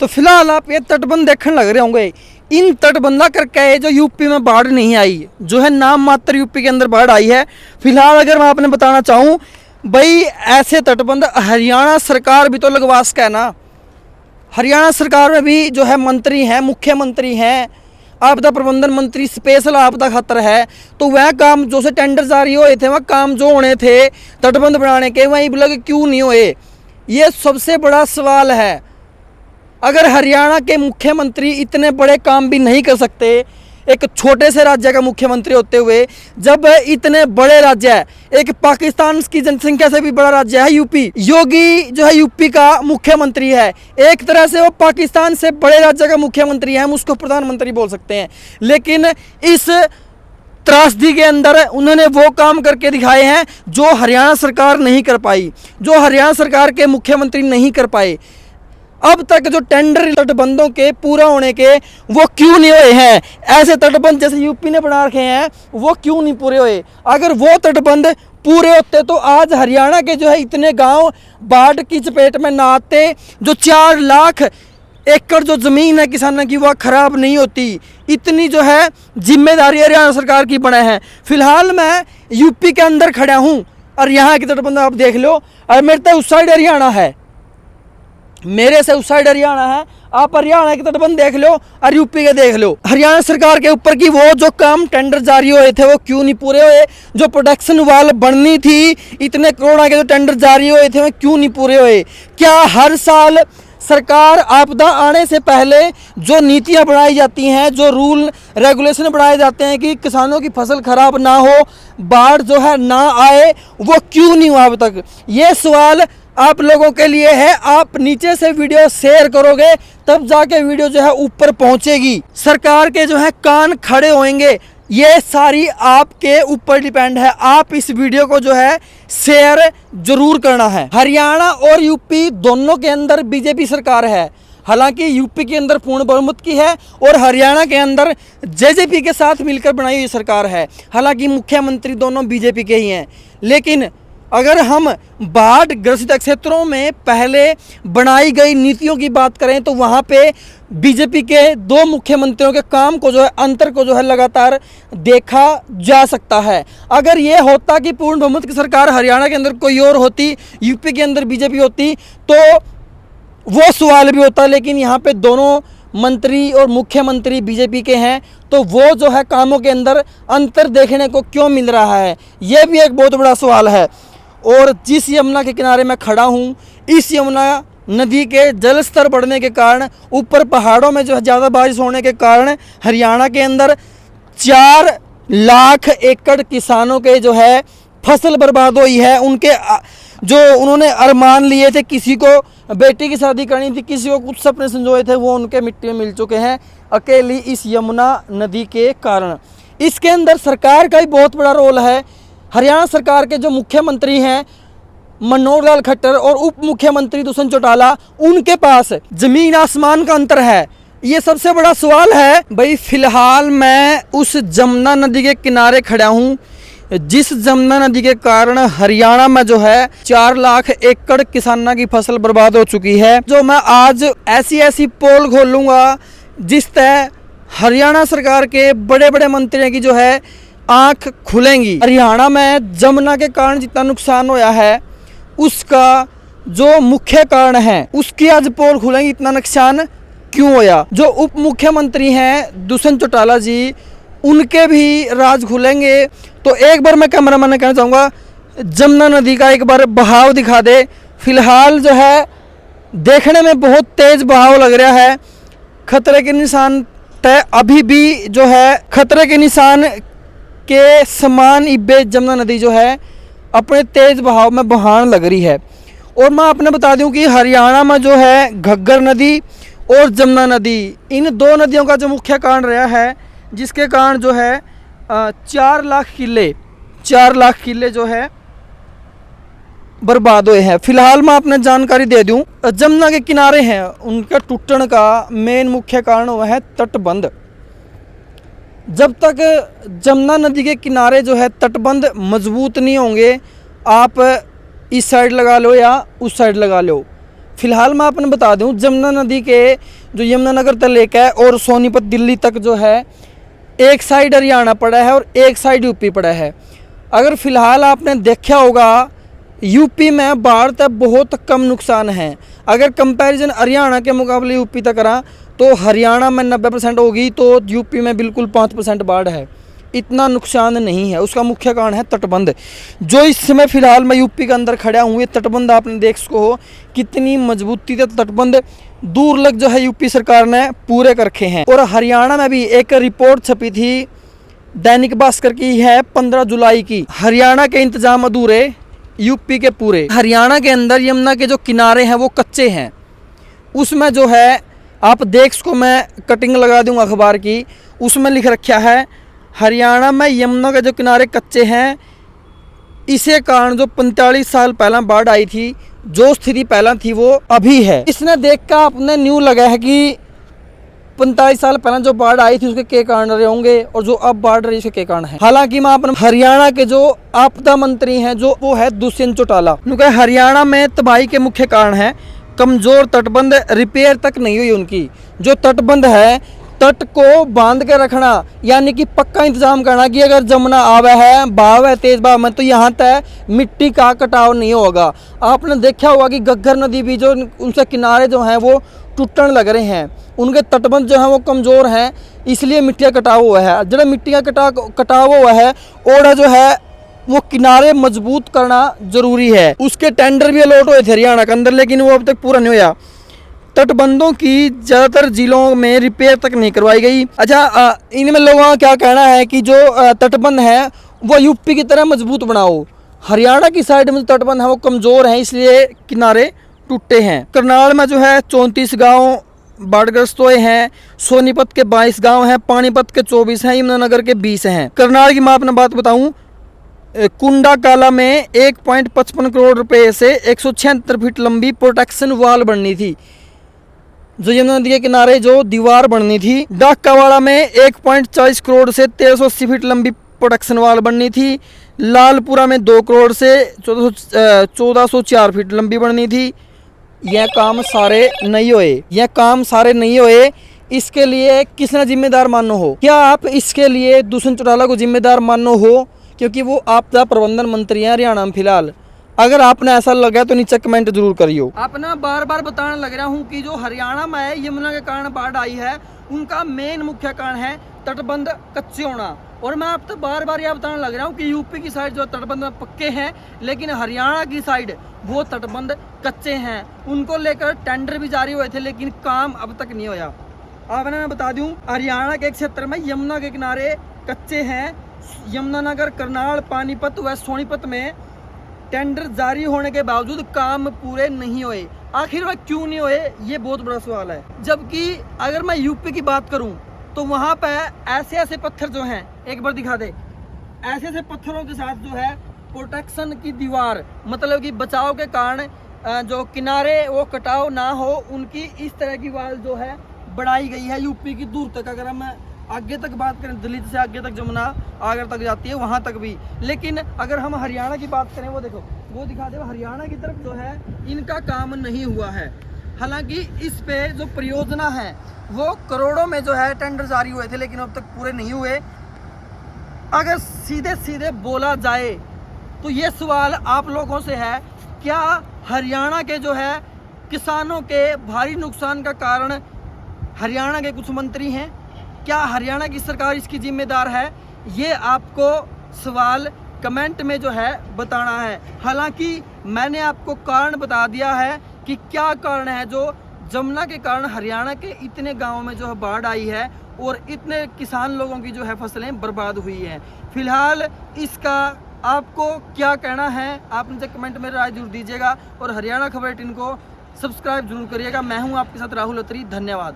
तो फिलहाल आप ये तटबंध देखने लग रहे होंगे। इन तटबंधा करके जो यूपी में बाढ़ नहीं आई, जो है नाम मात्र यूपी के अंदर बाढ़ आई है। फिलहाल अगर मैं आपने बताना चाहूँ भाई, ऐसे तटबंध हरियाणा सरकार भी तो लगवा सके है ना। हरियाणा सरकार में भी जो है मंत्री हैं, मुख्यमंत्री हैं, आपदा प्रबंधन मंत्री, स्पेशल आपदा खतर है। तो वह काम जो से टेंडर जारी हुए थे, वह काम जो होने थे तटबंध बनाने के, वहीं लगे क्यों नहीं हुए, ये सबसे बड़ा सवाल है। अगर हरियाणा के मुख्यमंत्री इतने बड़े काम भी नहीं कर सकते, एक छोटे से राज्य का मुख्यमंत्री होते हुए, जब इतने बड़े राज्य है, एक पाकिस्तान की जनसंख्या से भी बड़ा राज्य है यूपी, योगी जो है यूपी का मुख्यमंत्री है, एक तरह से वो पाकिस्तान से बड़े राज्य का मुख्यमंत्री है, हम उसको प्रधानमंत्री बोल सकते हैं। लेकिन इस त्रासदी के अंदर उन्होंने वो काम करके दिखाए हैं जो हरियाणा सरकार नहीं कर पाई, जो हरियाणा सरकार के मुख्यमंत्री नहीं कर पाए। अब तक जो टेंडर तटबंधों के पूरा होने के वो क्यों नहीं हुए हैं, ऐसे तटबंध जैसे यूपी ने बना रखे हैं वो क्यों नहीं पूरे हुए। अगर वो तटबंध पूरे होते तो आज हरियाणा के जो है इतने गांव बाढ़ की चपेट में ना आते, जो 4 लाख एकड़ जो ज़मीन है किसानों की वह खराब नहीं होती। इतनी जो है जिम्मेदारी हरियाणा सरकार की बने हैं। फिलहाल मैं यूपी के अंदर खड़ा हूँ और यहाँ की तटबंध आप देख लो, और मेरे तो उस साइड हरियाणा है, मेरे से उस साइड हरियाणा है। आप हरियाणा के तटबंध देख लो और यूपी के देख लो। हरियाणा सरकार के ऊपर की वो जो काम टेंडर जारी हुए थे वो क्यों नहीं पूरे हुए, जो प्रोडक्शन वाल बननी थी, इतने करोड़ के जो टेंडर जारी हुए थे वो क्यों नहीं पूरे हुए। क्या हर साल सरकार आपदा आने से पहले जो नीतियां बनाई जाती हैं, जो रूल रेगुलेशन बनाए जाते हैं कि किसानों की फसल खराब ना हो, बाढ़ जो है ना आए, वो क्यों नहीं हुआ अब तक। ये सवाल आप लोगों के लिए है। आप नीचे से वीडियो शेयर करोगे तब जाके वीडियो जो है ऊपर पहुंचेगी, सरकार के जो है कान खड़े होंगे। ये सारी आपके ऊपर डिपेंड है। आप इस वीडियो को जो है शेयर जरूर करना है। हरियाणा और यूपी दोनों के अंदर बीजेपी सरकार है। हालांकि यूपी के अंदर पूर्ण बहुमत की है और हरियाणा के अंदर जेजेपी के साथ मिलकर बनाई हुई सरकार है। हालांकि मुख्यमंत्री दोनों बीजेपी के ही हैं। लेकिन अगर हम बाढ़ ग्रसित क्षेत्रों में पहले बनाई गई नीतियों की बात करें तो वहाँ पे बीजेपी के 2 मुख्यमंत्रियों के काम को जो है, अंतर को जो है लगातार देखा जा सकता है। अगर ये होता कि पूर्ण बहुमत की सरकार हरियाणा के अंदर कोई और होती, यूपी के अंदर बीजेपी होती, तो वो सवाल भी होता। लेकिन यहाँ पे दोनों मंत्री और मुख्यमंत्री बीजेपी के हैं, तो वो जो है कामों के अंदर अंतर देखने को क्यों मिल रहा है, ये भी एक बहुत बड़ा सवाल है। और जिस यमुना के किनारे मैं खड़ा हूँ, इस यमुना नदी के जल स्तर बढ़ने के कारण, ऊपर पहाड़ों में जो है ज़्यादा बारिश होने के कारण हरियाणा के अंदर 4 लाख एकड़ किसानों के जो है फसल बर्बाद हुई है। उनके जो उन्होंने अरमान लिए थे, किसी को बेटी की शादी करनी थी, किसी को कुछ सपने संजोए थे, वो उनके मिट्टी में मिल चुके हैं अकेली इस यमुना नदी के कारण। इसके अंदर सरकार का ही बहुत बड़ा रोल है। हरियाणा सरकार के जो मुख्यमंत्री हैं मनोहर लाल खट्टर और उप मुख्यमंत्री दुष्यंत चौटाला, उनके पास जमीन आसमान का अंतर है। ये सबसे बड़ा सवाल है भाई। फिलहाल मैं उस जमुना नदी के किनारे खड़ा हूँ, जिस जमुना नदी के कारण हरियाणा में जो है 4 लाख एकड़ किसानों की फसल बर्बाद हो चुकी है। जो मैं आज ऐसी पोल खोलूँगा जिस तरह हरियाणा सरकार के बड़े बड़े मंत्रियों की जो है आंख खुलेंगी। हरियाणा में जमुना के कारण जितना नुकसान होया है उसका जो मुख्य कारण है उसकी आज पोल खुलेंगी, इतना नुकसान क्यों होया। जो उप मुख्यमंत्री हैं दुष्यंत चौटाला जी, उनके भी राज खुलेंगे। तो एक बार मैं कैमरामैन ने कहना चाहूँगा, जमुना नदी का एक बार बहाव दिखा दे। फिलहाल जो है देखने में बहुत तेज बहाव लग रहा है। खतरे के निशान तय अभी भी जो है खतरे के निशान के समान इब्बे जमुना नदी जो है अपने तेज बहाव में बहान लग रही है। और मैं आपने बता दूं कि हरियाणा में जो है घग्गर नदी और जमुना नदी, इन 2 नदियों का जो मुख्य कारण रहा है, जिसके कारण जो है 4 लाख किले जो है बर्बाद हुए हैं। फिलहाल मैं आपने जानकारी दे दूं, जमुना के किनारे हैं, उनका टूटने का मेन मुख्य कारण हुआ है तटबंध। जब तक जमुना नदी के किनारे जो है तटबंध मजबूत नहीं होंगे, आप इस साइड लगा लो या उस साइड लगा लो, फिलहाल मैं आपने बता दूं, जमुना नदी के जो यमुनानगर तलेक है और सोनीपत दिल्ली तक जो है, एक साइड हरियाणा पड़ा है और एक साइड यूपी पड़ा है। अगर फिलहाल आपने देखा होगा यूपी में बाढ़ तक बहुत कम नुकसान है। अगर कंपैरिजन हरियाणा के मुकाबले यूपी तक करा तो हरियाणा में 90% होगी, तो यूपी में बिल्कुल 5% बाढ़ है। इतना नुकसान नहीं है। उसका मुख्य कारण है तटबंध। जो इस समय फिलहाल मैं यूपी के अंदर खड़ा हूँ, ये तटबंध आपने देख सको हो कितनी मजबूती से तटबंध दूर लग जो है यूपी सरकार ने पूरे कर रखे हैं। और हरियाणा में भी एक रिपोर्ट छपी थी दैनिक भास्कर की है 15 जुलाई की, हरियाणा के इंतजाम अधूरे यूपी के पूरे। हरियाणा के अंदर यमुना के जो किनारे हैं वो कच्चे हैं। उसमें जो है आप देख सको, मैं कटिंग लगा दूंगा अखबार की, उसमें लिख रखा है हरियाणा में यमुना के जो किनारे कच्चे हैं, इसे कारण जो 45 साल पहला बाढ़ आई थी, जो स्थिति पहला थी वो अभी है। इसने देख कर आपने न्यू लगा है कि 45 साल पहले जो बाढ़ आई थी उसके क्या कारण रहे होंगे और जो अब बाढ़ रही है उसके क्या कारण है। हालांकि मैं अपने हरियाणा के जो आपदा मंत्री हैं जो वो है दुष्यंत चौटाला, उनका हरियाणा में तबाही के मुख्य कारण है कमजोर तटबंध, रिपेयर तक नहीं हुई उनकी। जो तटबंध है, तट को बांध के रखना, यानी कि पक्का इंतजाम करना कि अगर जमुना आवे है, बहाव है, तेज बहाव में, तो यहाँ तक मिट्टी का कटाव नहीं होगा। आपने देखा होगा कि घग्गर नदी भी जो उनसे किनारे जो हैं वो टूटने लग रहे हैं, उनके तटबंध जो है वो कमज़ोर हैं, इसलिए मिट्टी का कटाव हुआ है। जब मिट्टी का कटाव हुआ है और जो है वो किनारे मजबूत करना जरूरी है। उसके टेंडर भी अलॉट हुए थे हरियाणा के अंदर, लेकिन वो अब तक पूरा नहीं हुआ। तटबंधों की ज़्यादातर जिलों में रिपेयर तक नहीं करवाई गई। अच्छा, इनमें लोगों का क्या कहना है कि जो तटबंध है वो यूपी की तरह मजबूत बनाओ। हरियाणा की साइड में तटबंध है वो कमज़ोर हैं, इसलिए किनारे टूटे हैं। करनाल में जो है 34 गाँव बाढ़ग्रस्त हुए हैं, सोनीपत के 22 गांव हैं, पानीपत के 24 हैं, यमुनानगर के 20 हैं। करनाल की मैं आपने बात बताऊं, कुंडा काला में 1.55 करोड़ रुपए से 176 फीट लंबी प्रोटेक्शन वाल बननी थी, जो यमुना नदी के किनारे जो दीवार बननी थी। डाकावाड़ा में 1.40 करोड़ से 1380 फीट लंबी प्रोटेक्शन वाल बननी थी। लालपुरा में 2 करोड़ से 1404 फीट लंबी बननी थी। यह काम सारे नहीं हुए। इसके लिए किसने जिम्मेदार मानो हो? क्या आप इसके लिए दुष्यंत चौटाला को जिम्मेदार मानो हो? क्योंकि वो आपदा प्रबंधन मंत्री हैं हरियाणा में फिलहाल। अगर आपने ऐसा लगा तो नीचे कमेंट जरूर करियो। अपना बार बार बताने लग रहा हूँ कि जो हरियाणा में यमुना के कारण बाढ़ आई है, उनका मेन मुख्य कारण है तटबंध कच्चे होना। और मैं आपको बार बार यह बताने लग रहा हूँ कि यूपी की साइड जो तटबंध पक्के हैं, लेकिन हरियाणा की साइड वो तटबंध कच्चे हैं। उनको लेकर टेंडर भी जारी हुए थे, लेकिन काम अब तक नहीं होया। आपने मैं बता दूं, हरियाणा के क्षेत्र में यमुना के किनारे कच्चे हैं। यमुनानगर, करनाल, पानीपत व सोनीपत में टेंडर जारी होने के बावजूद काम पूरे नहीं हुए। आखिर वह क्यों नहीं हुए, ये बहुत बड़ा सवाल है। जबकि अगर मैं यूपी की बात करूं तो वहाँ पर ऐसे ऐसे पत्थर जो हैं, एक बार दिखा दे, ऐसे ऐसे पत्थरों के साथ जो है प्रोटेक्शन की दीवार, मतलब कि बचाव के कारण जो किनारे वो कटाव ना हो, उनकी इस तरह की वाल जो है बढ़ाई गई है यूपी की दूर तक। अगर हम आगे तक बात करें, दिल्ली से आगे तक जमुना आगर तक जाती है, वहाँ तक भी। लेकिन अगर हम हरियाणा की बात करें, वो देखो, वो दिखा दे, हरियाणा की तरफ जो है इनका काम नहीं हुआ है। हालांकि इस पे जो परियोजना है वो करोड़ों में जो है टेंडर जारी हुए थे, लेकिन अब तक पूरे नहीं हुए। अगर सीधे सीधे बोला जाए तो ये सवाल आप लोगों से है, क्या हरियाणा के जो है किसानों के भारी नुकसान का कारण हरियाणा के कुछ मंत्री हैं? क्या हरियाणा की सरकार इसकी जिम्मेदार है? ये आपको सवाल कमेंट में जो है बताना है। हालांकि मैंने आपको कारण बता दिया है कि क्या कारण है जो जमुना के कारण हरियाणा के इतने गांवों में जो है बाढ़ आई है और इतने किसान लोगों की जो है फसलें बर्बाद हुई हैं। फिलहाल इसका आपको क्या कहना है, आप मुझे कमेंट में राय जरूर दीजिएगा और हरियाणा खबर 18 को सब्सक्राइब जरूर करिएगा। मैं हूं आपके साथ राहुल अत्री। धन्यवाद।